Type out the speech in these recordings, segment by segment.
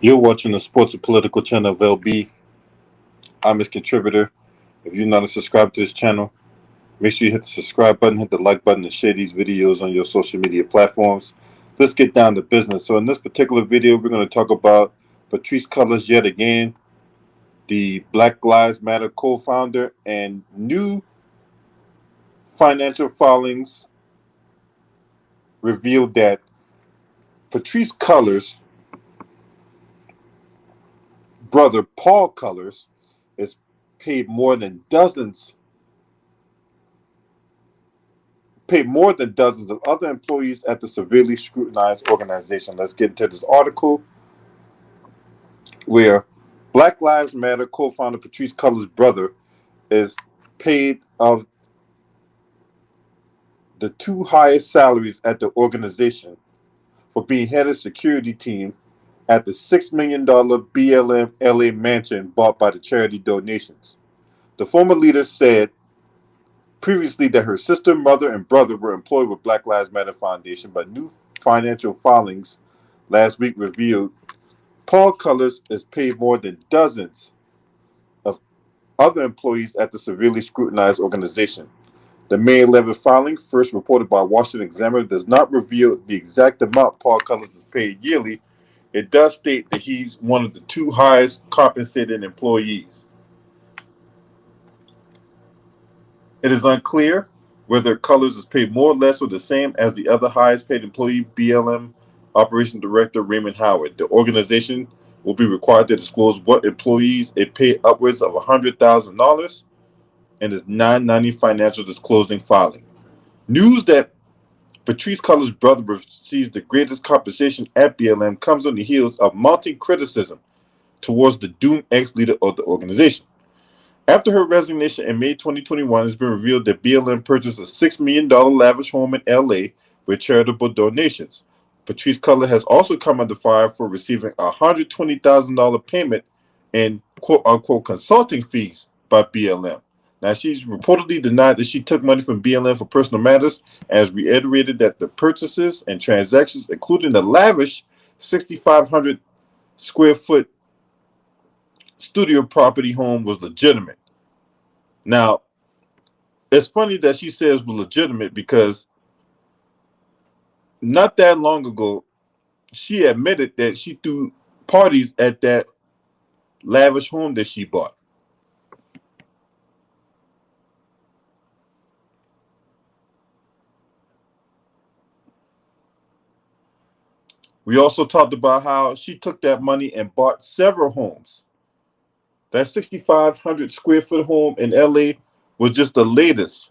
You're watching the Sports and Political channel of LB. I'm his contributor. If you're not a subscriber to this channel, make sure you hit the subscribe button, hit the like button, and share these videos on your social media platforms. Let's get down to business. So in this particular video, we're going to talk about Patrisse Cullors yet again, the Black Lives Matter co-founder, and new financial filings revealed that Patrisse Cullors' brother, Paul Cullors, is paid more than dozens of other employees at the severely scrutinized organization. Let's get into this article where Black Lives Matter co-founder Patrisse Cullors' brother is paid of the two highest salaries at the organization for being head of security team at the $6 million BLM LA mansion bought by the charity donations. The former leader said previously that her sister, mother, and brother were employed with Black Lives Matter Foundation, but new financial filings last week revealed Paul Cullors is paid more than dozens of other employees at the severely scrutinized organization. The May 11th filing, first reported by Washington Examiner, does not reveal the exact amount Paul Cullors is paid yearly. It does state that he's one of the two highest compensated employees. It is unclear whether Cullors is paid more or less or the same as the other highest paid employee, BLM Operation Director Raymond Howard. The organization will be required to disclose what employees it paid upwards of $100,000 in its 990 financial disclosing filing. News that Patrisse Cullors' brother receives the greatest compensation at BLM comes on the heels of mounting criticism towards the doomed ex-leader of the organization. After her resignation in May 2021, it's been revealed that BLM purchased a $6 million lavish home in LA with charitable donations. Patrisse Cullors has also come under fire for receiving a $120,000 payment in quote-unquote consulting fees by BLM. Now, she's reportedly denied that she took money from BLM for personal matters and has reiterated that the purchases and transactions, including the lavish 6,500 square foot studio property home, was legitimate. Now, it's funny that she says was legitimate because not that long ago, she admitted that she threw parties at that lavish home that she bought. We also talked about how she took that money and bought several homes. That 6,500 square foot home in LA was just the latest.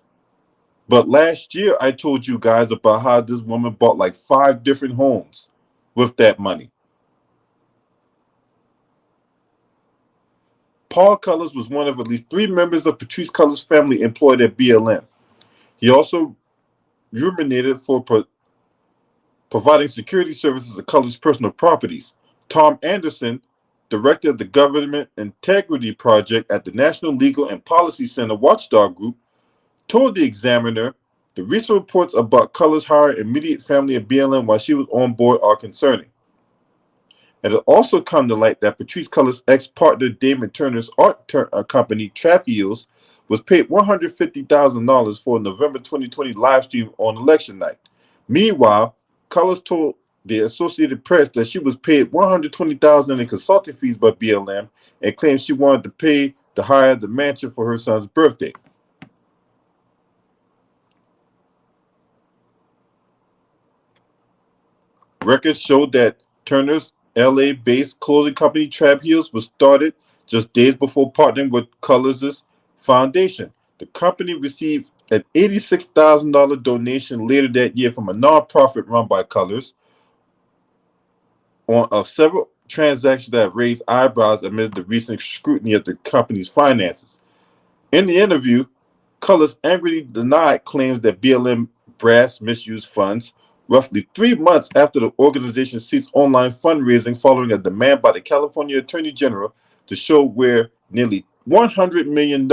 But last year, I told you guys about how this woman bought like 5 different homes with that money. Paul Cullors was one of at least 3 members of Patrisse Cullors' family employed at BLM. He also ruminated for providing security services to Cullors' personal properties. Tom Anderson, director of the Government Integrity Project at the National Legal and Policy Center Watchdog Group, told the Examiner the recent reports about Cullors' hiring immediate family of BLM while she was on board are concerning. It has also come to light that Patrisse Cullors' ex-partner Damon Turner's art company, Trap Heels, was paid $150,000 for a November 2020 live stream on election night. Meanwhile, Cullors told the Associated Press that she was paid $120,000 in consulting fees by BLM and claimed she wanted to pay to hire the mansion for her son's birthday. Records showed that Turner's LA-based clothing company Trap Heels was started just days before partnering with Cullors' foundation. The company received an $86,000 donation later that year from a nonprofit run by Cullors of several transactions that have raised eyebrows amid the recent scrutiny of the company's finances. In the interview, Cullors angrily denied claims that BLM brass misused funds, roughly 3 months after the organization ceased online fundraising following a demand by the California Attorney General to show where nearly $100 million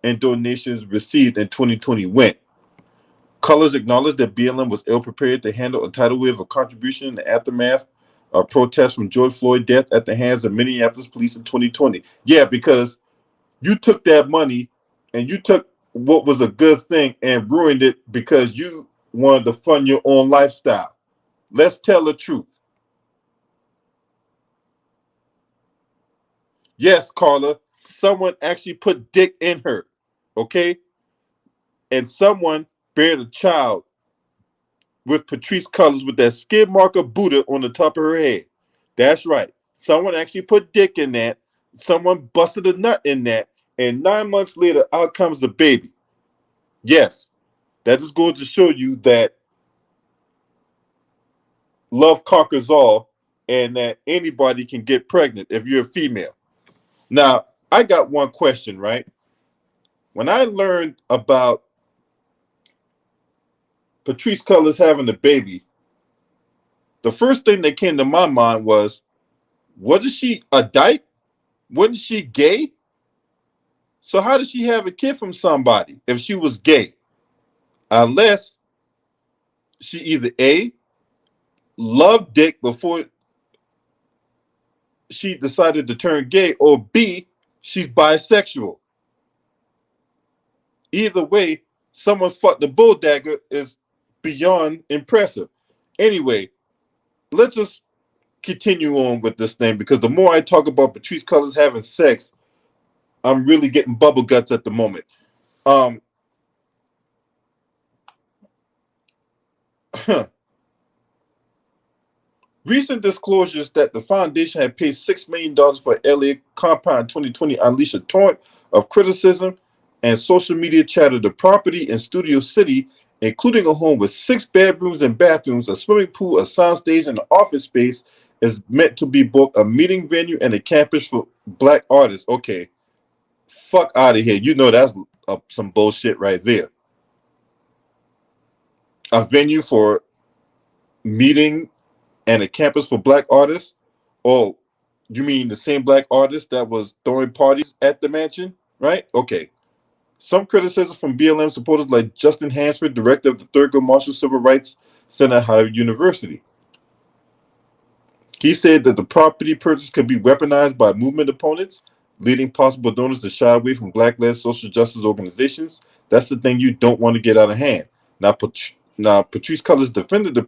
in donations received in 2020 went. Cullors acknowledged that BLM was ill-prepared to handle a tidal wave of contribution in the aftermath a protest from George Floyd death at the hands of Minneapolis police in 2020. Yeah, because you took that money and you took what was a good thing and ruined it because you wanted to fund your own lifestyle. Let's tell the truth. Yes, Carla, someone actually put dick in her, okay? And someone buried a child with Patrisse Cullors with that skid mark of Buddha on the top of her head. That's right. Someone actually put dick in that. Someone busted a nut in that. And 9 months later, out comes the baby. Yes, that just goes to show you that love conquers all and that anybody can get pregnant if you're a female. Now, I got one question, right? When I learned about Patrisse Cullors having a baby, the first thing that came to my mind was, wasn't she a dyke? Wasn't she gay? So how did she have a kid from somebody if she was gay? Unless she either A, loved dick before she decided to turn gay, or B, she's bisexual. Either way, someone fucked the bull dagger is beyond impressive. Anyway, let's just continue on with this thing because the more I talk about Patrisse Cullors having sex, I'm really getting bubble guts at the moment. Recent disclosures that the foundation had paid $6 million for LA compound in 2020 unleashed a torrent of criticism and social media chatter. The property in Studio City, including a home with 6 bedrooms and bathrooms, a swimming pool, a soundstage, and an office space, is meant to be both a meeting venue and a campus for Black artists. Okay, fuck out of here. You know that's some bullshit right there. A venue for meeting and a campus for Black artists? Oh, you mean the same Black artist that was throwing parties at the mansion, right? Okay. Some criticism from BLM supporters like Justin Hansford, director of the Thurgood Marshall Civil Rights Center at Howard University. He said that the property purchase could be weaponized by movement opponents, leading possible donors to shy away from Black-led social justice organizations. That's the thing you don't want to get out of hand. Now, Patrisse Cullors defended the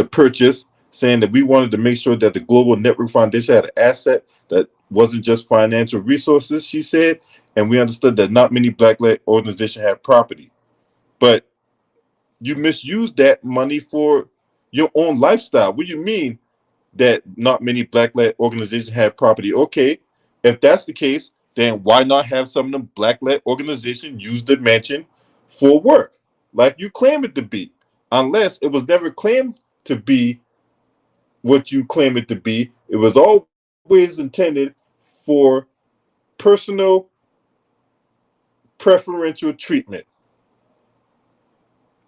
purchase, saying that we wanted to make sure that the Global Network Foundation had an asset that wasn't just financial resources, she said, and we understood that not many Black-led organizations had property. But you misused that money for your own lifestyle. What do you mean that not many Black-led organizations have property? Okay, if that's the case, then why not have some of them Black-led organizations use the mansion for work, like you claim it to be? Unless it was never claimed to be what you claim it to be. It was always intended for personal preferential treatment.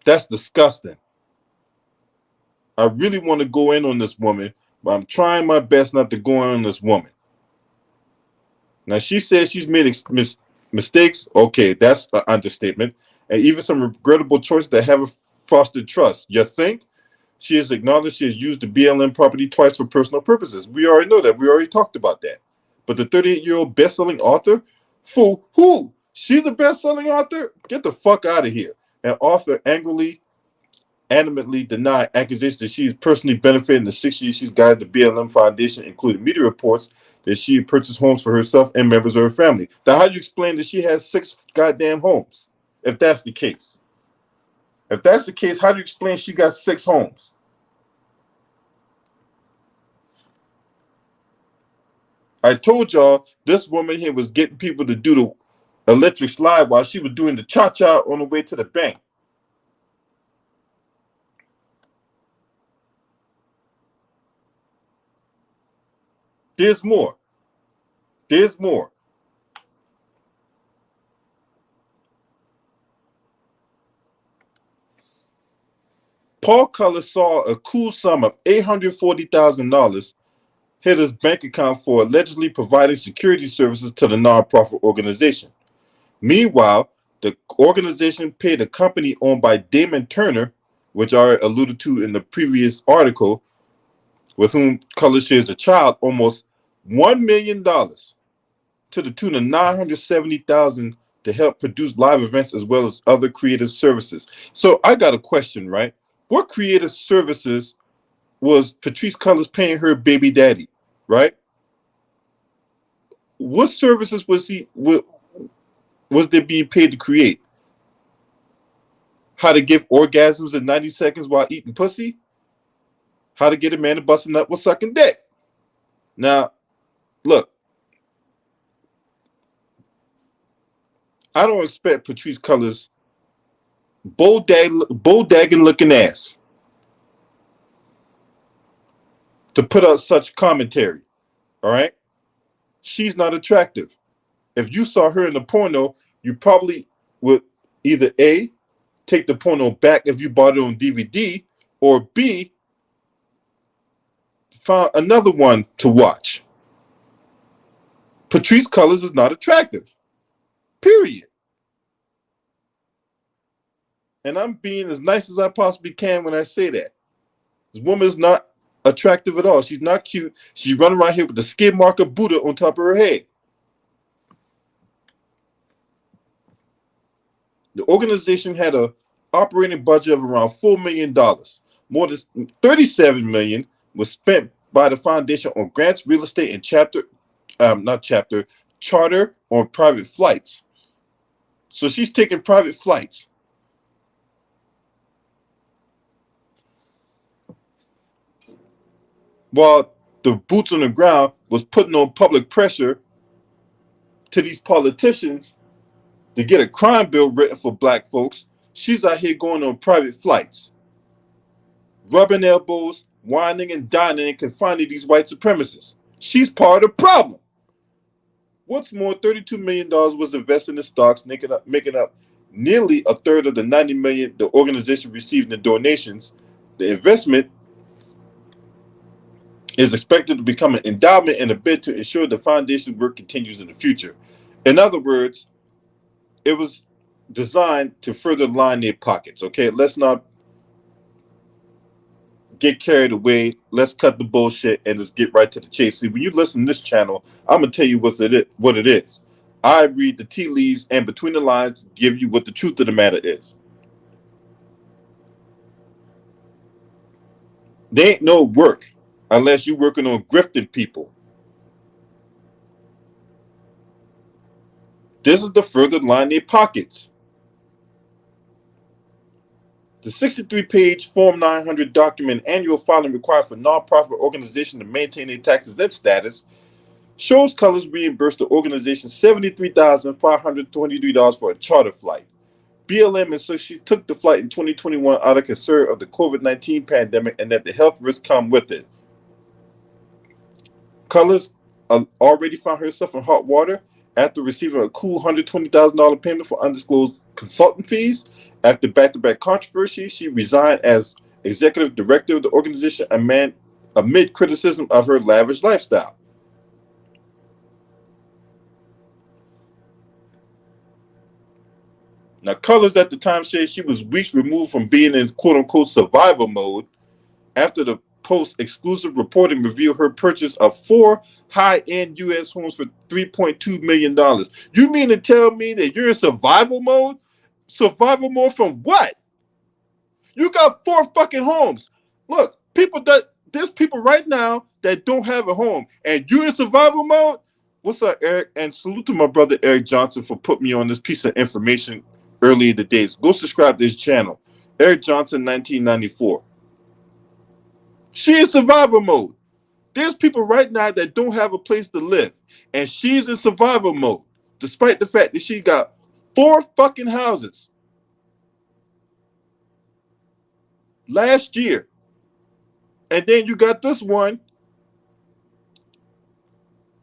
That's disgusting. I really want to go in on this woman, but I'm trying my best not to go in on this woman. Now, she says she's made mistakes. Okay, that's an understatement. And even some regrettable choices that haven't fostered trust. You think? She has acknowledged she has used the BLM property twice for personal purposes. We already know that. We already talked about that. But the 38-year-old best-selling author? Fool, who? She's a best-selling author? Get the fuck out of here. An author adamantly denied accusations that she is personally benefiting the 6 years she's guided the BLM Foundation, including media reports that she purchased homes for herself and members of her family. Now, how do you explain that she has 6 goddamn homes, if that's the case? If that's the case, how do you explain she got 6 homes? I told y'all this woman here was getting people to do the electric slide while she was doing the cha-cha on the way to the bank. There's more. There's more. Paul Cullors saw a cool sum of $840,000 hit his bank account for allegedly providing security services to the nonprofit organization. Meanwhile, the organization paid a company owned by Damon Turner, which I alluded to in the previous article, with whom Cullors shares a child, almost $1 million to the tune of $970,000 to help produce live events as well as other creative services. So I got a question, right? What creative services was Patrisse Cullors paying her baby daddy, right? What services was they being paid to create? How to give orgasms in 90 seconds while eating pussy? How to get a man to bust a nut with sucking dick? Now, look, I don't expect Patrisse Cullors' bulldagging looking ass to put out such commentary. All right? She's not attractive. If you saw her in the porno, you probably would either A, take the porno back if you bought it on DVD, or B, find another one to watch. Patrisse Cullors is not attractive. Period. And I'm being as nice as I possibly can when I say that. This woman is not attractive at all. She's not cute. She's running around here with the skid mark of Buddha on top of her head. The organization had a operating budget of around $4 million. More than $37 million was spent by the foundation on grants, real estate, and charter on private flights. So she's taking private flights. While the boots on the ground was putting on public pressure to these politicians to get a crime bill written for black folks, she's out here going on private flights, rubbing elbows, whining and dining and confining these white supremacists. She's part of the problem. What's more, $32 million was invested in stocks, making up nearly a third of the $90 million the organization received in donations. The investment is expected to become an endowment in a bid to ensure the foundation's work continues in the future. In other words, it was designed to further line their pockets. Okay, let's not get carried away. Let's cut the bullshit and just get right to the chase. See, when you listen to this channel, I'm gonna tell you what it is. I read the tea leaves and between the lines give you what the truth of the matter is. There ain't no work unless you're working on grifting people. This is to further line their pockets. The 63-page Form 900 document annual filing required for nonprofit organizations to maintain their tax exempt status shows Cullors reimbursed the organization $73,523 for a charter flight. BLM and so she took the flight in 2021 out of concern of the COVID-19 pandemic and that the health risks come with it. Cullors already found herself in hot water after receiving a cool $120,000 payment for undisclosed consultant fees. After back-to-back controversy, she resigned as executive director of the organization amid criticism of her lavish lifestyle. Now, Cullors at the time said she was weeks removed from being in quote-unquote survival mode after the Post exclusive reporting revealed her purchase of 4 high-end U.S. homes for $3.2 million. You mean to tell me that you're in survival mode? Survival mode from what? You got 4 fucking homes. Look, there's people right now that don't have a home, and you in survival mode? What's up, Eric? And salute to my brother Eric Johnson for putting me on this piece of information early in the days. Go subscribe to his channel, Eric Johnson 1994. She in survival mode. There's people right now that don't have a place to live, and she's in survival mode, despite the fact that she got 4 fucking houses last year. And then you got this one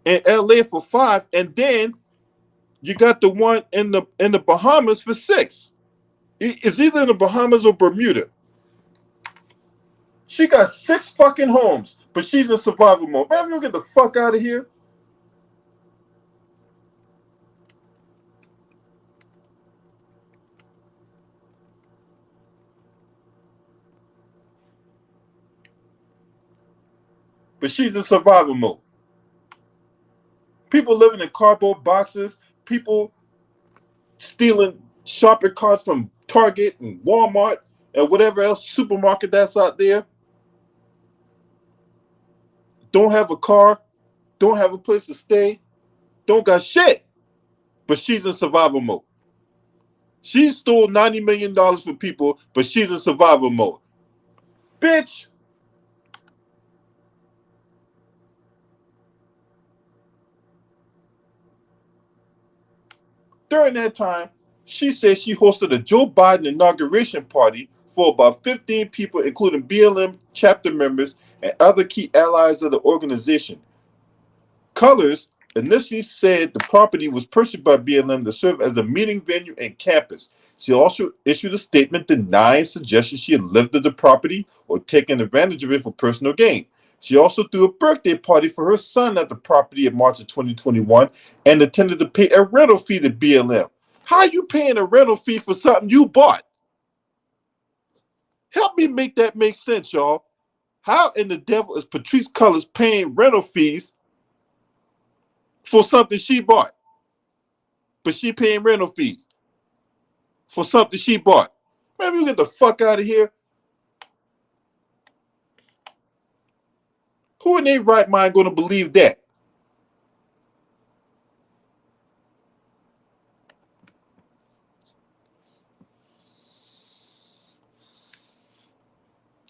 in LA for 5, and then you got the one in the Bahamas for 6. It's either in the Bahamas or Bermuda. She got 6 fucking homes, but she's in survival mode. Man, you get the fuck out of here. but she's in survival mode. People living in cardboard boxes, people stealing shopping carts from Target and Walmart and whatever else supermarket that's out there. Don't have a car, don't have a place to stay, don't got shit, but she's in survival mode. She stole $90 million from people, but she's in survival mode. Bitch. During that time, she said she hosted a Joe Biden inauguration party for about 15 people, including BLM chapter members and other key allies of the organization. Cullors initially said the property was purchased by BLM to serve as a meeting venue and campus. She also issued a statement denying suggestions she had lived at the property or taken advantage of it for personal gain. She also threw a birthday party for her son at the property in March of 2021 and intended to pay a rental fee to BLM. How are you paying a rental fee for something you bought? Help me make that make sense, y'all. How in the devil is Patrisse Cullors paying rental fees for something she bought? But she paying rental fees for something she bought. Man, you get the fuck out of here. Who in their right mind going to believe that?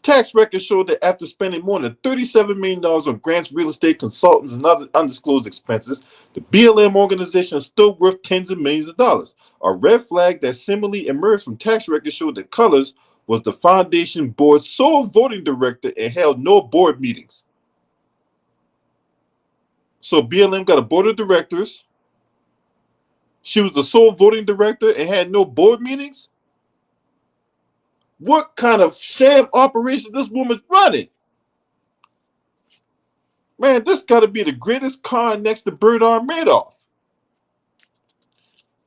Tax records show that after spending more than $37 million on grants, real estate, consultants, and other undisclosed expenses, the BLM organization is still worth tens of millions of dollars. A red flag that similarly emerged from tax records showed that Cullors was the foundation board's sole voting director and held no board meetings. So BLM got a board of directors. She was the sole voting director and had no board meetings? What kind of sham operation this woman's running? Man, this got to be the greatest con next to Bernard Madoff.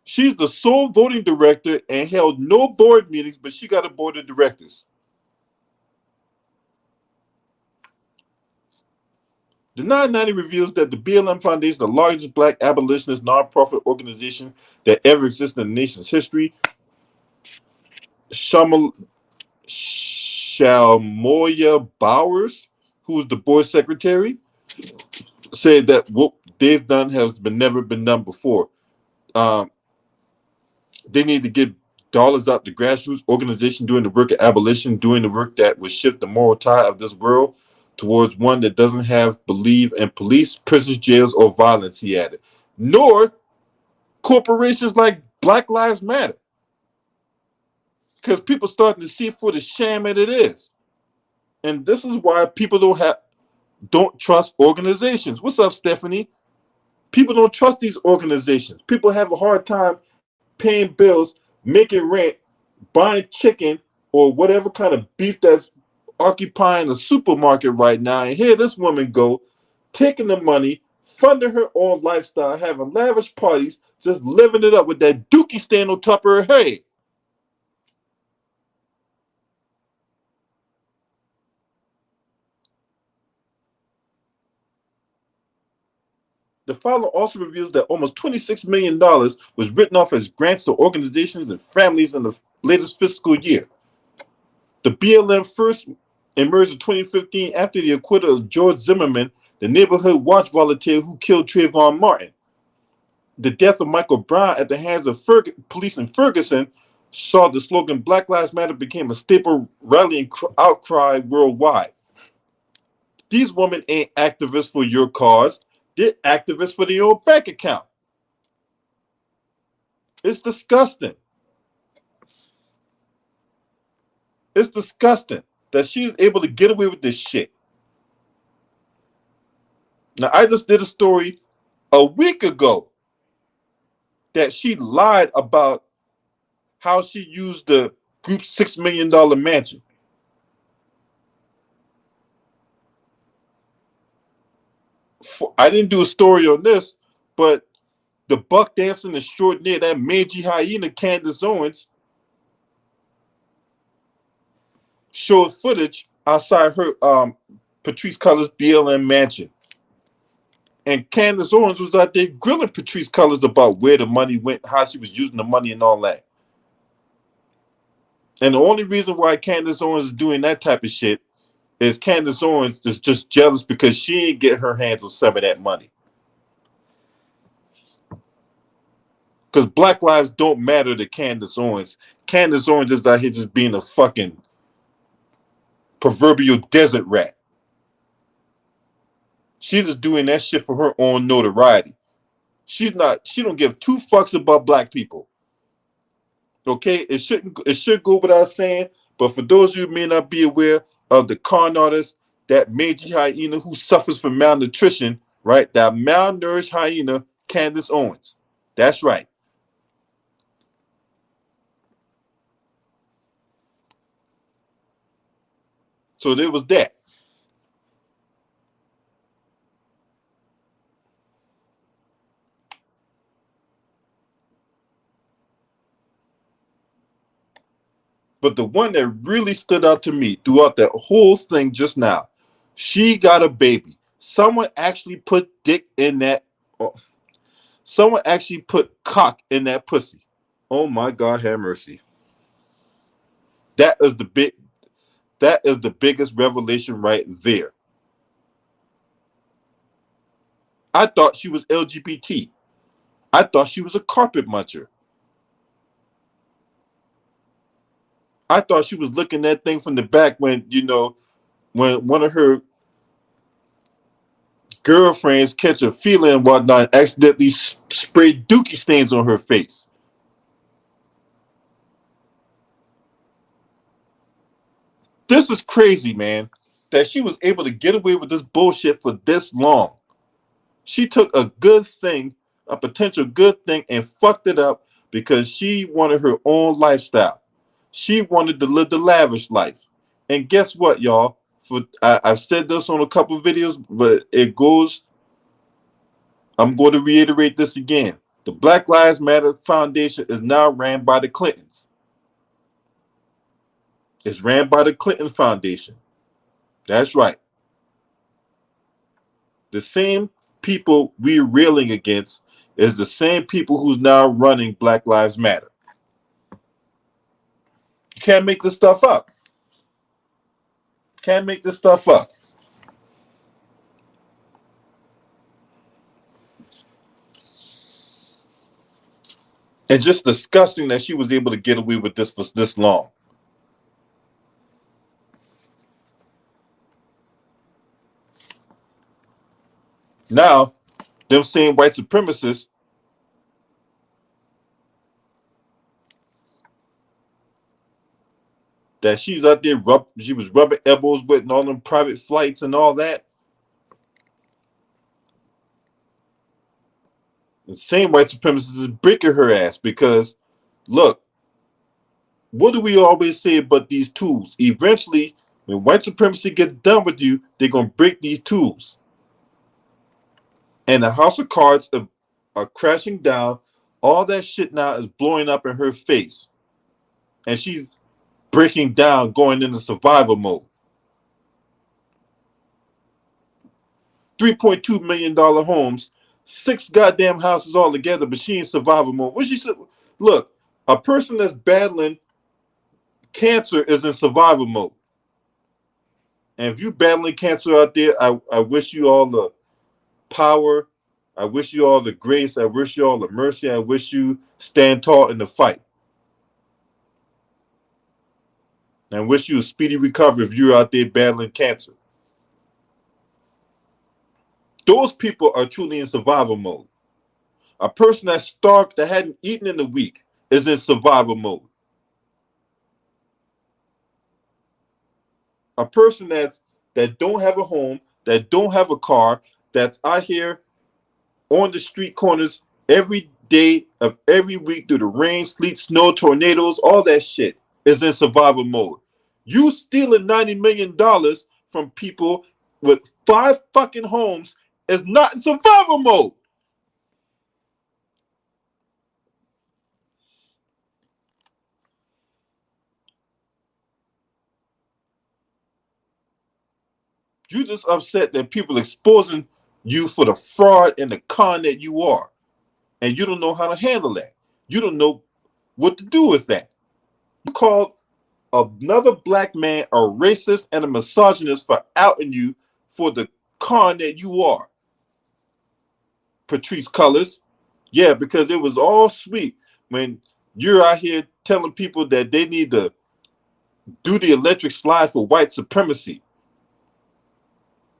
She's the sole voting director and held no board meetings, but she got a board of directors. The 990 reveals that the BLM Foundation is the largest black abolitionist nonprofit organization that ever existed in the nation's history. Shalmoya Bowers, who is the board secretary, said that what they've done has never been done before. They need to get dollars out to grassroots organization doing the work of abolition, doing the work that would shift the moral tide of this world towards one that doesn't believe in police, prisons, jails, or violence, he added. Nor corporations like Black Lives Matter. Because people starting to see for the sham that it is. And this is why people don't trust organizations. What's up, Stephanie? People don't trust these organizations. People have a hard time paying bills, making rent, buying chicken, or whatever kind of beef that's occupying the supermarket right now. And here this woman go, taking the money, funding her own lifestyle, having lavish parties, just living it up with that dookie stand on top of her head. The filing also reveals that almost $26 million was written off as grants to organizations and families in the latest fiscal year. The BLM first emerged in 2015 after the acquittal of George Zimmerman, the neighborhood watch volunteer who killed Trayvon Martin. The death of Michael Brown at the hands of police in Ferguson saw the slogan Black Lives Matter became a staple rallying outcry worldwide. These women ain't activists for your cause. They're activists for their own bank account. It's disgusting. It's disgusting that she's able to get away with this shit. Now, I just did a story a week ago that she lied about how she used the group's $6 million mansion. I didn't do a story on this, but the buck dancing extraordinaire, that mangy hyena Candace Owens, showed footage outside her Patrisse Cullors' BLM mansion. And Candace Owens was out there grilling Patrisse Cullors about where the money went, how she was using the money and all that. And the only reason why Candace Owens is doing that type of shit is Candace Owens is just jealous because she ain't get her hands on some of that money. Because Black lives don't matter to Candace Owens. Candace Owens is out here just being a fucking proverbial desert rat. She's just doing that shit for her own notoriety. She don't give two fucks about black people. Okay, it should go without saying, but for those of you who may not be aware of the con artist, that mangy hyena who suffers from malnutrition, right? That malnourished hyena, Candace Owens. That's right. So there was that. But the one that really stood out to me throughout that whole thing just now, she got a baby. Someone actually put dick in that. Oh, someone actually put cock in that pussy. Oh my God, have mercy. That is the big. That is the biggest revelation right there. I thought she was LGBT. I thought she was a carpet muncher. I thought she was looking at thing from the back when, when one of her girlfriends catch a feeling and whatnot, accidentally sprayed dookie stains on her face. This is crazy, man, that she was able to get away with this bullshit for this long. She took a good thing, a potential good thing, and fucked it up because she wanted her own lifestyle. She wanted to live the lavish life. And guess what, y'all? I've said this on a couple of videos, but it goes. I'm going to reiterate this again. The Black Lives Matter Foundation is now ran by the Clintons. It's ran by the Clinton Foundation. That's right. The same people we're railing against is the same people who's now running Black Lives Matter. You can't make this stuff up. Can't make this stuff up. And just disgusting that she was able to get away with this for this long. Now, them same white supremacists that she's out there, she was rubbing elbows with and all them private flights and all that. The same white supremacists is breaking her ass because, look, what do we always say about these tools? Eventually, when white supremacy gets done with you, they're going to break these tools. And the house of cards are crashing down. All that shit now is blowing up in her face. And she's breaking down, going into survival mode. $3.2 million homes, 6 goddamn houses all together, but she in survival mode. What she said? Look, a person that's battling cancer is in survival mode. And if you battling cancer out there, I wish you all the power. I wish you all the grace. I wish you all the mercy. I wish you stand tall in the fight. And I wish you a speedy recovery if you're out there battling cancer. Those people are truly in survival mode. A person that's starved, that hadn't eaten in a week, is in survival mode. A person that don't have a home, that don't have a car, that's out here on the street corners every day of every week through the rain, sleet, snow, tornadoes, all that shit is in survival mode. You stealing $90 million from people with 5 fucking homes is not in survival mode. You just upset that people exposing you for the fraud and the con that you are, and you don't know how to handle that. You don't know what to do with that. You called another black man a racist and a misogynist for outing you for the con that you are, Patrisse Cullors. Yeah, because it was all sweet when you're out here telling people that they need to do the electric slide for white supremacy.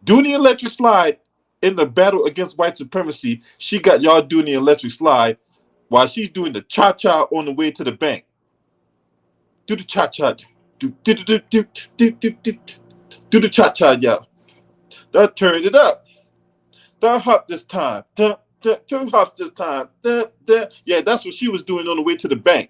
Do the electric slide in the battle against white supremacy. She got y'all doing the electric slide while she's doing the cha-cha on the way to the bank. Do the cha-cha. Do the cha-cha, y'all. That turned it up. That hop this time. Two hops this time. Yeah, that's what she was doing on the way to the bank.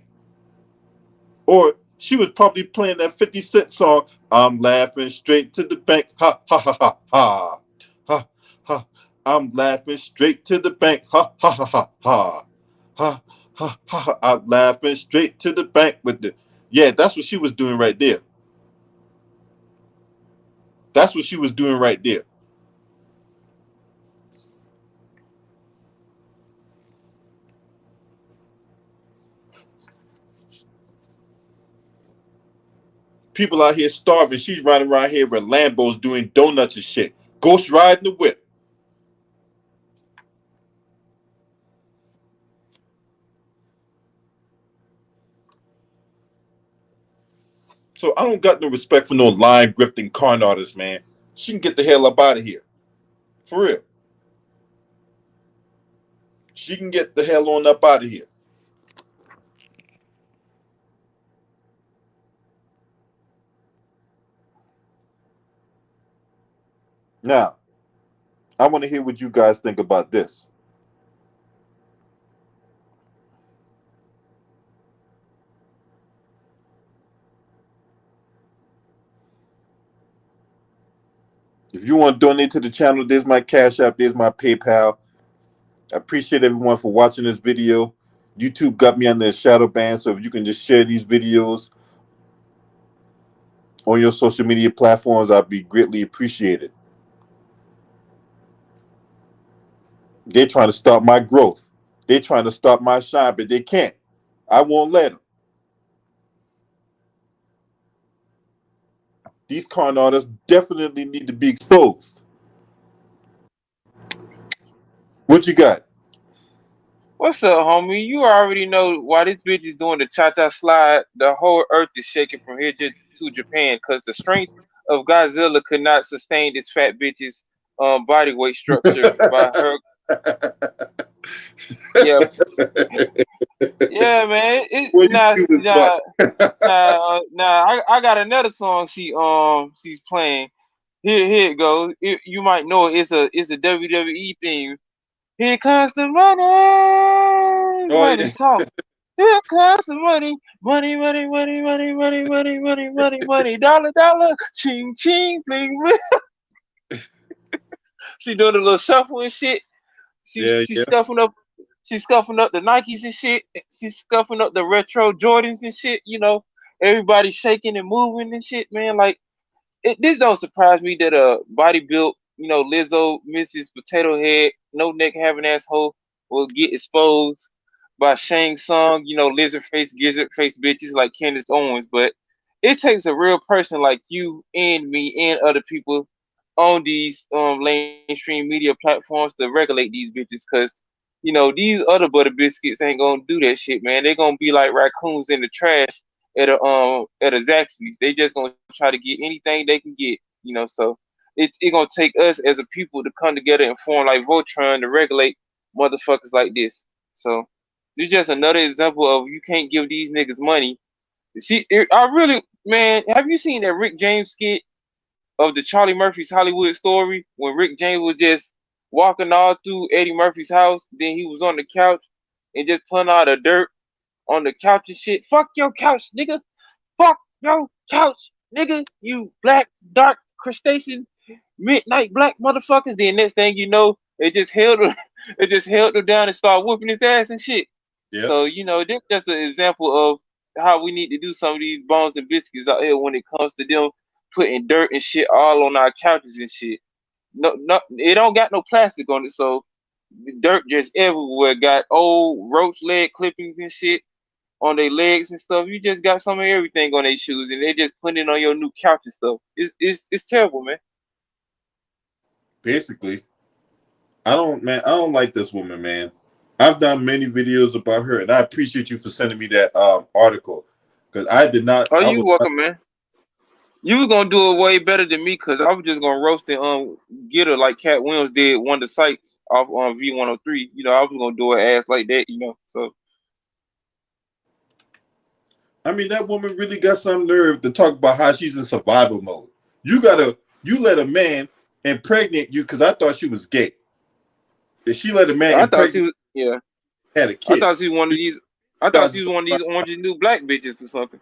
Or she was probably playing that 50 Cent song, I'm laughing straight to the bank. Ha, ha, ha, ha, ha. Ha, ha. I'm laughing straight to the bank. Ha, ha, ha, ha, ha. Ha, ha, ha, ha. I'm laughing straight to the bank with the... Yeah, that's what she was doing right there. That's what she was doing right there. People out here starving. She's riding around here with Lambos doing donuts and shit. Ghost riding the whip. So I don't got no respect for no lying, grifting con artist, man. She can get the hell up out of here. For real. She can get the hell on up out of here. Now, I want to hear what you guys think about this. If you want to donate to the channel, there's my Cash App, there's my PayPal. I appreciate everyone for watching this video. YouTube got me under a shadow ban, so if you can just share these videos on your social media platforms, I'd be greatly appreciated. They're trying to stop my growth. They're trying to stop my shine, but they can't. I won't let them. These con artists definitely need to be exposed. What you got? What's up, homie? You already know why this bitch is doing the cha-cha slide. The whole earth is shaking from here to Japan because the strength of Godzilla could not sustain this fat bitch's body weight structure by her. Yeah, yeah, man. Well, you see this butt. I got another song she's playing. Here it goes. You might know it. It's a WWE theme. Here comes the money, Oh money yeah. talk. Here comes the money, money, money, money, money, money, money, money, money, money, dollar, dollar, ching, ching, bling, bling. She doing a little shuffle and shit. Yeah, She's yeah. scuffing up. She's scuffing up the Nikes and shit. She's scuffing up the retro Jordans and shit. You know, everybody shaking and moving and shit, man. Like this don't surprise me that a body built, Lizzo, Mrs. Potato Head, no neck having asshole will get exposed by Shang Tsung, lizard face, gizzard face bitches like Candace Owens. But it takes a real person like you and me and other people on these mainstream media platforms to regulate these bitches, because these other butter biscuits ain't gonna do that shit, man. They're gonna be like raccoons in the trash at a Zaxby's. They just gonna try to get anything they can get, So it's gonna take us as a people to come together and form like Voltron to regulate motherfuckers like this. So it's just another example of you can't give these niggas money. See, I really, man, have you seen that Rick James skit of the Charlie Murphy's Hollywood Story when Rick James was just walking all through Eddie Murphy's house, then he was on the couch and just putting all the dirt on the couch and shit. Fuck your couch, nigga. Fuck your couch, nigga. You black, dark, crustacean, midnight black motherfuckers. Then next thing you know, it just held him, it just held him down and started whooping his ass and shit. Yep. So, this just an example of how we need to do some of these bones and biscuits out here when it comes to them putting dirt and shit all on our couches and shit. No, it don't got no plastic on it, so dirt just everywhere. Got old roach leg clippings and shit on their legs and stuff. You just got some of everything on their shoes, and they just putting it on your new couch and stuff. It's terrible, man. Basically, I don't like this woman, man. I've done many videos about her, and I appreciate you for sending me that article because I did not. Oh, I you was not, welcome, man. You were gonna do it way better than me because I was just gonna roast and get her like Cat Williams did one of the sites off on V103. You know, I was gonna do her ass like that. You know, so I mean, that woman really got some nerve to talk about how she's in survival mode. You let a man impregnate you because I thought she was gay. If she let a man I thought she impregnate, was yeah. had a I kid. thought she was one of You these. I thought guys she is was one of these orange and new black bitches or something.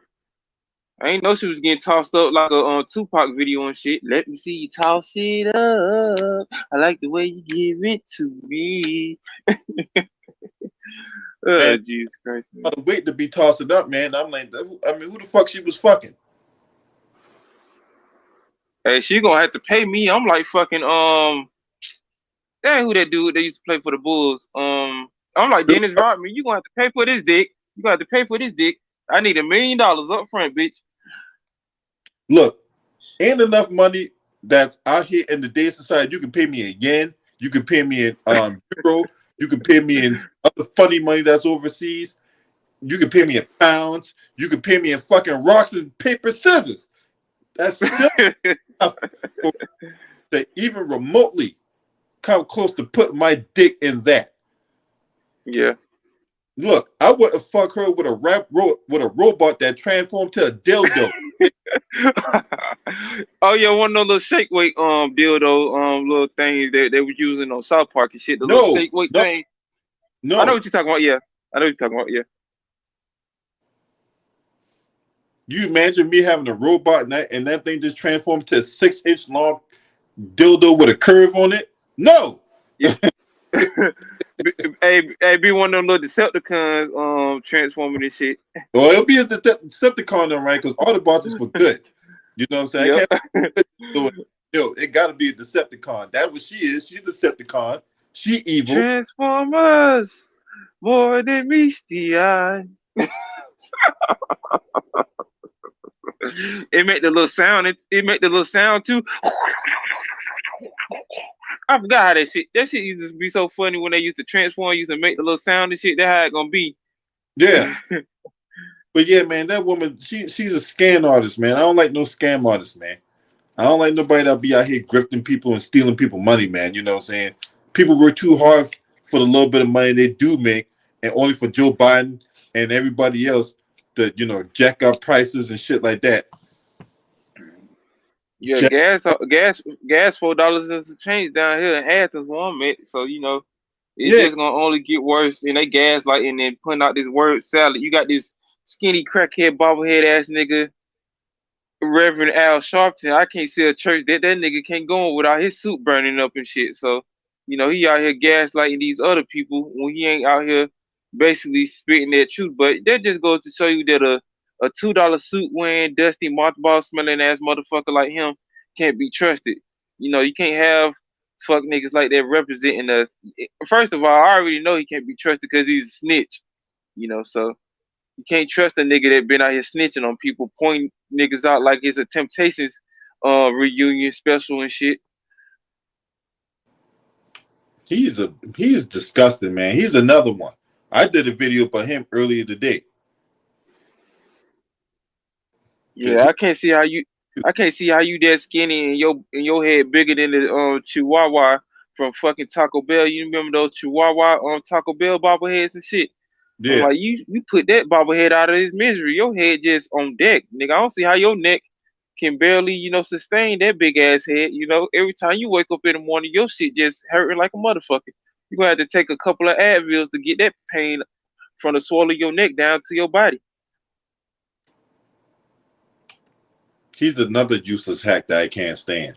I ain't know she was getting tossed up like a Tupac video and shit. Let me see you toss it up. I like the way you give it to me. man, Oh, Jesus Christ, I man. don't wait to be tossing up, man. I'm like, I mean, who the fuck she was fucking? Hey, she gonna have to pay me. I'm like fucking dang, who that dude that used to play for the Bulls? I'm like Bill- Dennis Rodman. You gonna have to pay for this dick. You gonna have to pay for this dick. I need $1 million up front, bitch. Look, ain't enough money that's out here in the day society. You can pay me in yen. You can pay me in euro. You can pay me in other funny money that's overseas. You can pay me in pounds. You can pay me in fucking rocks and paper scissors. That's still enough to even remotely come close to putting my dick in that. Yeah. Look, I wouldn't fuck her with with a robot that transformed to a dildo. Oh yeah, one of those little shake weight dildo little things that they were using on South Park and shit. The little No, shake weight no, thing. I know no. what you're talking about. Yeah, I know what you're talking about. Yeah. You imagine me having a robot and that thing just transformed to a 6-inch long dildo with a curve on it? No. Yeah. Hey, be one of them little Decepticons transforming this shit. Well, it'll be a Decepticon, then, right? Because Autobots is for good. You know what I'm saying? I Yep. can't do it. Yo, it got to be a Decepticon. That's what she is. She's a Decepticon. She evil. Transformers more than misty eye. It make the little sound. It make the little sound too. I forgot how that shit used to be so funny when they used to transform, used to make the little sound and shit. That's how it gonna be. Yeah. But yeah, man, that woman, she's a scam artist, man. I don't like no scam artists, man. I don't like nobody that'll be out here grifting people and stealing people money, man. You know what I'm saying? People work too hard for the little bit of money they do make, and only for Joe Biden and everybody else to, jack up prices and shit like that. Yeah, Jack, gas $4 is a change down here in Athens where I'm at. So it's yeah, just gonna only get worse. And they gaslighting and putting out this word salad. You got this skinny crackhead bobblehead ass nigga, Reverend Al Sharpton. I can't see a church that nigga can't go on without his suit burning up and shit. So he out here gaslighting these other people when he ain't out here basically spitting their truth. But that just goes to show you that a $2 suit wearing, dusty, mothball smelling ass motherfucker like him can't be trusted. You can't have fuck niggas like that representing us. First of all, I already know he can't be trusted because he's a snitch. So you can't trust a nigga that been out here snitching on people, pointing niggas out like it's a Temptations reunion special and shit. he's disgusting, man. He's another one. I did a video about him earlier today. Cause Yeah, I can't see how you that skinny and your head bigger than the Chihuahua from fucking Taco Bell. You remember those Chihuahua Taco Bell bobbleheads and shit? I'm yeah, like, you put that bobblehead out of his misery. Your head just on deck, nigga. I don't see how your neck can barely, sustain that big ass head. Every time you wake up in the morning, your shit just hurting like a motherfucker. You gonna have to take a couple of Advils to get that pain from the swell of your neck down to your body. he's another useless hack that I can't stand.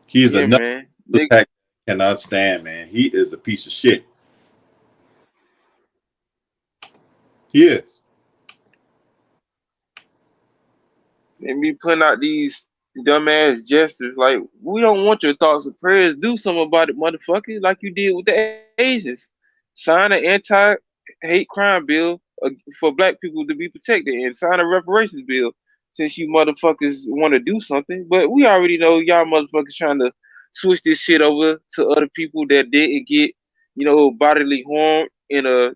He's Yeah, another man. useless hack I cannot stand, man. He is a piece of shit. He is. And be putting out these dumbass gestures. Like, we don't want your thoughts and prayers. Do something about it, motherfucker, like you did with the Asians. Sign an anti-hate crime bill for black people to be protected, and sign a reparations bill since you motherfuckers want to do something. But we already know y'all motherfuckers trying to switch this shit over to other people that didn't get, bodily harm in a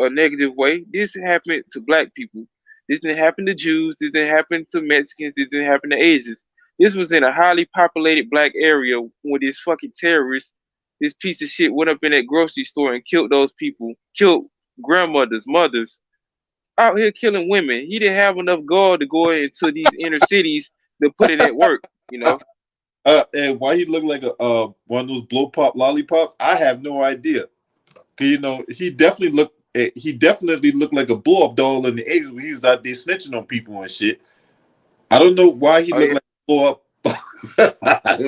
negative way. This happened to black people. This didn't happen to Jews. This didn't happen to Mexicans. This didn't happen to Asians. This was in a highly populated black area where this fucking terrorist, this piece of shit, went up in that grocery store and killed those people, killed grandmothers, mothers, out here killing women. He didn't have enough gall to go into these inner cities to put it at work. And why he looked like a one of those blow pop lollipops, I have no idea. 'Cause, he definitely looked like a blow up doll in the 80s when he was out there snitching on people and shit. I don't know why he Oh looked yeah. like a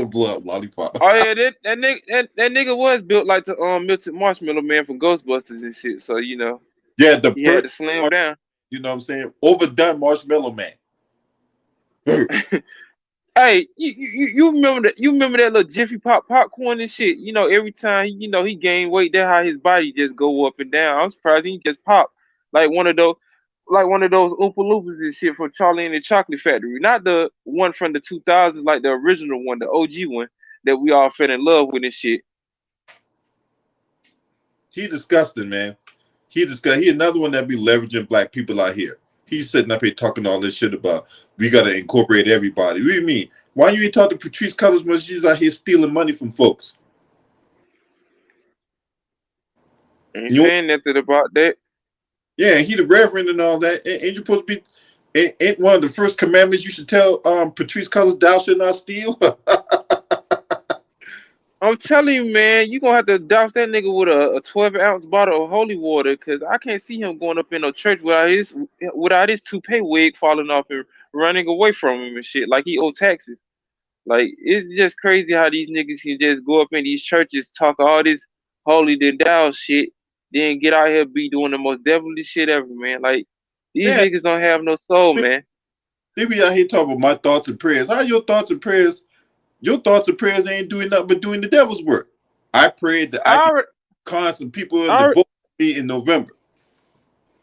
blow up lollipop. Oh yeah, that nigga was built like the Milton Marshmallow Man from Ghostbusters and shit. So Yeah, the he had bird, to slam down. you know what I'm saying? Overdone Marshmallow Man. Hey, you remember that? You remember that little Jiffy Pop popcorn and shit? Every time he gained weight, that how his body just go up and down. I'm surprised he just pop like one of those Oompa Loompas and shit from Charlie and the Chocolate Factory, not the one from the 2000s, like the original one, the OG one that we all fell in love with and shit. He disgusting, man. He another one that be leveraging black people out here. He's sitting up here talking all this shit about we gotta incorporate everybody. What do you mean? Why you ain't talking to Patrisse Cullors when she's out here stealing money from folks? Ain't You know, saying nothing about that. yeah, he the reverend and all that. Ain't you supposed to be? Ain't one of the first commandments you should tell Patrisse Cullors, thou shalt not steal? I'm telling you, man, you gonna have to douse that nigga with a 12-ounce bottle of holy water, cause I can't see him going up in no church without his toupee wig falling off and running away from him and shit, like he owe taxes. Like, it's just crazy how these niggas can just go up in these churches, talk all this holy than thou shit, then get out here be doing the most devilish shit ever, man. Like, these Man, niggas don't have no soul, they, man. they be out here talking about my thoughts and prayers. How your thoughts and prayers? Your thoughts and prayers ain't doing nothing but doing the devil's work. I prayed that I I could already, con some people I to already, vote for me in November.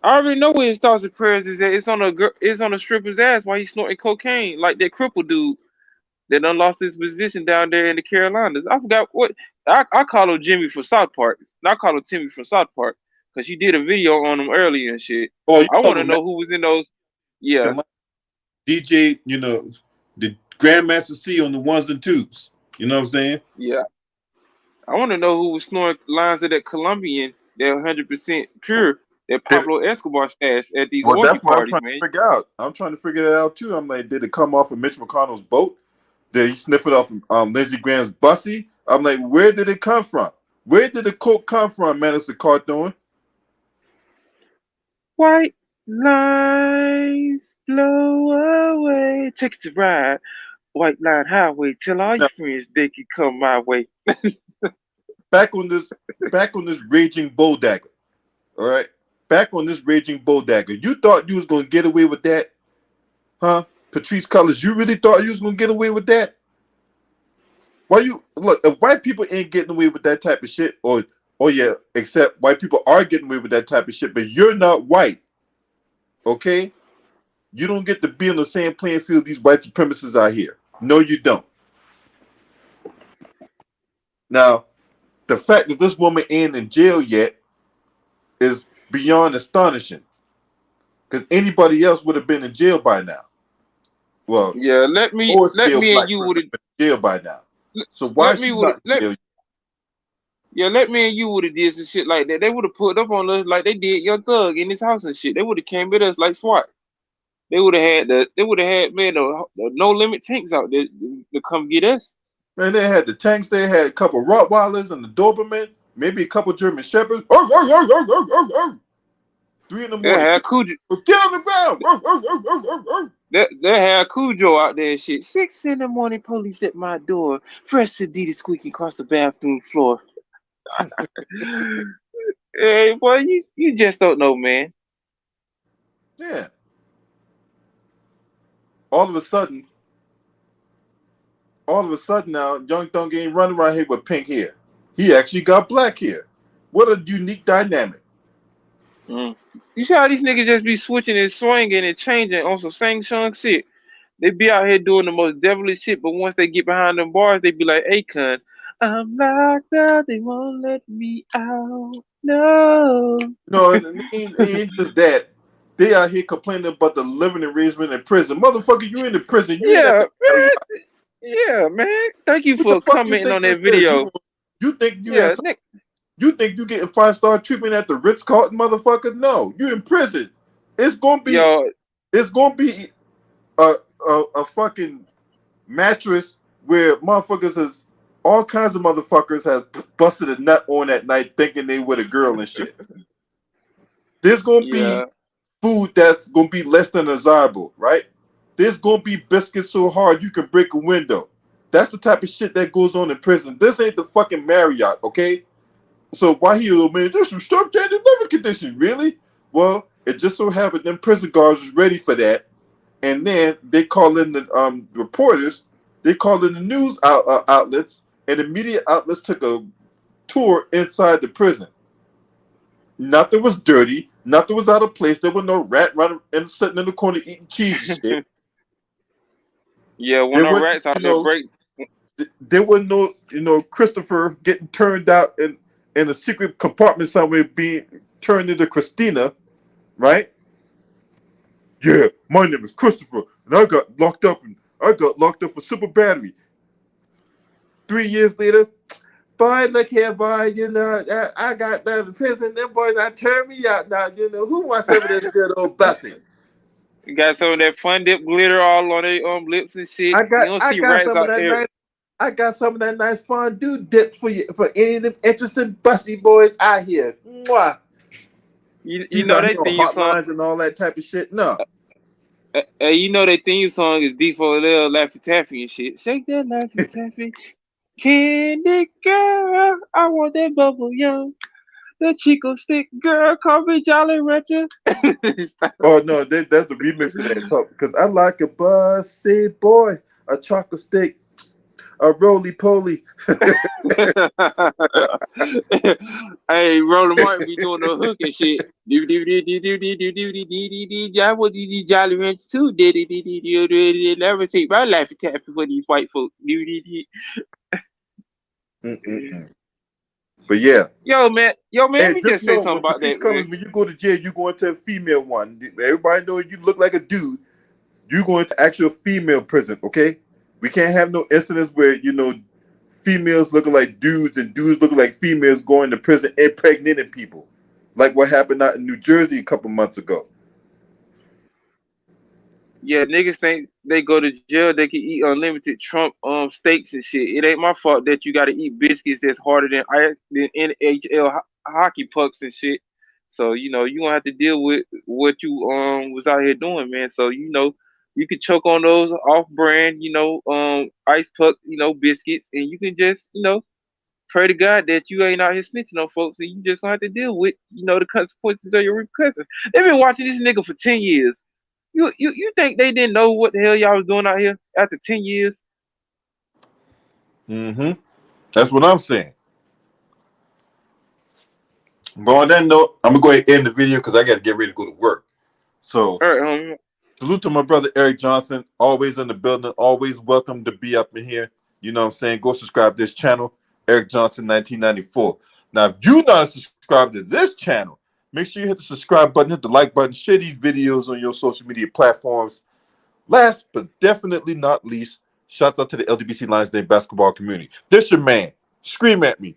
I already know where his thoughts and prayers is at. It's on a stripper's ass while he's snorting cocaine, like that cripple dude that done lost his position down there in the Carolinas. I forgot what I call him Jimmy from South Park. I call him Timmy from South Park because you did a video on him earlier and shit. Oh, you I want talking to about know who was in those. Yeah, DJ, the Grandmaster C on the ones and twos. You know what I'm saying? yeah. I want to know who was snoring lines of that Colombian, that 100% pure, that Yeah. Pablo Escobar stash at these Well, orgy that's what I'm parties, trying to man. figure out. I'm trying to figure that out too. I'm like, did it come off of Mitch McConnell's boat? Did he sniff it off Lindsey Graham's bussy? I'm like, where did it come from? Where did the coke come from, Minister Carthon? White lines blow away. Take it to ride. White line highway. Tell all your Now, friends they can come my way. back on this, back on this raging bull dagger. All right, back on this raging bull dagger. You thought you was gonna get away with that, huh? Patrisse Cullors, you really thought you was gonna get away with that? Why you look? If white people ain't getting away with that type of shit, or oh yeah, except white people are getting away with that type of shit, but you're not white, okay? You don't get to be on the same playing field these white supremacists out here. No, you don't. Now, the fact that this woman ain't in jail yet is beyond astonishing, because anybody else would have been in jail by now. Well, Yeah, let me lower let scale me and black you would person been in jail by now. So why let is me she would not in let jail? yeah let me and you would have did some shit like that. They would have put up on us like they did your thug in his house and shit. They would have came with us like SWAT. They would have had man the no limit tanks out there to come get us. Man, they had the tanks. They had a couple Rottweilers and the Doberman, maybe a couple German Shepherds. Arr, arr, arr, arr, arr, arr, arr. 3 in the They morning. had Cujo. Get on the ground. Arr, arr, arr, arr, arr, arr. They had Cujo out there and shit. 6 in the morning, police at my door. Fresh Adidas squeaking across the bathroom floor. Hey, boy, you just don't know, man. Yeah. all of a sudden now, Young Thug ain't running around here with pink hair. He actually got black hair. What a unique dynamic. Mm. You see how these niggas just be switching and swinging and changing on some Sang Shung shit? They be out here doing the most devilish shit, but once they get behind them bars, they be like, Akon, I'm locked up, they won't let me out. No. No, it ain't just that. They out here complaining about the living arrangement in prison. Motherfucker, you in the prison. You ain't at Yeah, the Marriott. man. Yeah, man. Thank you What the for fuck you commenting think on this that is? video. You think you Yeah, at you think you getting 5-star treatment at the Ritz-Carlton, motherfucker? No, you in prison. It's gonna be yo, a fucking mattress where motherfuckers is all kinds of motherfuckers have busted a nut on that night thinking they were a girl and shit. There's gonna be yeah, food that's gonna be less than desirable, right? There's gonna be biscuits so hard you can break a window. That's the type of shit that goes on in prison. This ain't the fucking Marriott, okay? So why he, oh man, there's some substandard living conditions, really? Well, it just so happened them prison guards was ready for that, and then they call in the reporters, they called in the news outlets, and the media outlets took a tour inside the prison. Nothing was dirty, nothing was out of place. There was no rat running and sitting in the corner eating cheese and shit. yeah. When There the was, rats out there break, there was no, Christopher getting turned out in a secret compartment somewhere being turned into Christina, right? Yeah, my name is Christopher, and I got locked up for super battery. 3 years later, boy, look here, boy, I got that in prison. Them boys not turn me out now. Who wants some of this good old bussing? got some of that fun dip glitter all on their lips and shit. You don't I see got rats some of out that there. nice. I got some of that nice fondue dip for you, for any of them interested bussy boys out here. Mwah. You He's know out their here on theme song. hotlines and all that type of shit. No. You know their theme song is D4L Laffy Taffy and shit. Shake that Laffy Taffy, candy girl. I want that bubble yum. The Chico stick girl, call me Jolly Rancher. Oh no, that's the remix of that talk. Because I like a bussy boy, a chocolate stick, a roly poly. Hey, Roland Martin be doing the hook and shit. Do do do do do do do do do do do do. Yeah, what do you Jolly Rancher too? Do do do do do do. Never take my Laffy Taffy for these white folks. Do do do. But yeah. Yo, man, let And me just just say know, something when about Patrisse that, man. Cullors, when you go to jail, you go into a female one. Everybody know you look like a dude. You go into actual female prison, okay? We can't have no incidents where, females looking like dudes and dudes looking like females going to prison impregnating people. Like what happened out in New Jersey a couple months ago. Yeah, niggas think they go to jail, they can eat unlimited Trump steaks and shit. It ain't my fault that you got to eat biscuits that's harder than NHL hockey pucks and shit. So you gonna have to deal with what you was out here doing, man. So you can choke on those off brand, ice puck, biscuits, and you can just pray to God that you ain't out here snitching on folks, and you just gonna have to deal with the consequences of your repercussions. They've been watching this nigga for 10 years. You think they didn't know what the hell y'all was doing out here after 10 years? Mm-hmm. That's what I'm saying. But on that note, I'm gonna go ahead and end the video because I gotta get ready to go to work. So All right, homie. salute to my brother Eric Johnson, always in the building, always welcome to be up in here. You know what I'm saying? Go subscribe to this channel, Eric Johnson 1994. Now, if you're not subscribed to this channel, make sure you hit the subscribe button, hit the like button, share these videos on your social media platforms. Last but definitely not least, shouts out to the LDBC Lions Day basketball community. This your man. Scream at me.